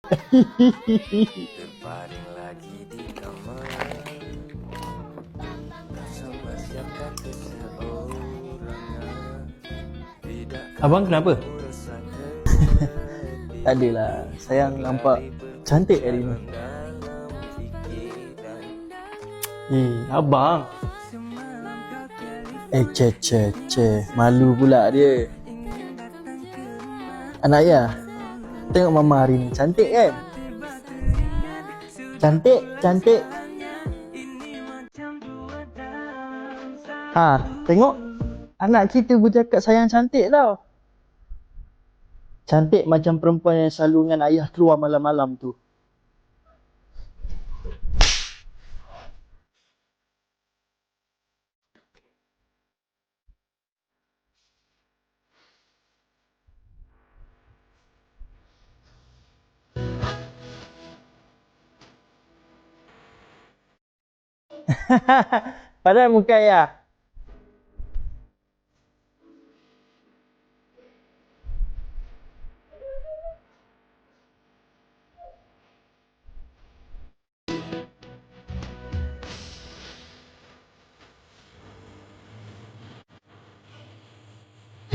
Terbaring lagi di kamar bersama siapa seseorang. Abang kenapa? Tak adalah, sayang nampak cantik hari ni. Abang. Malu pula dia. Anak ayah, tengok mama hari ni cantik kan? Cantik. Tengok anak kita bercakap sayang cantik tau. Cantik macam perempuan yang selalu dengan ayah keluar malam-malam tu. Padahal muka ayah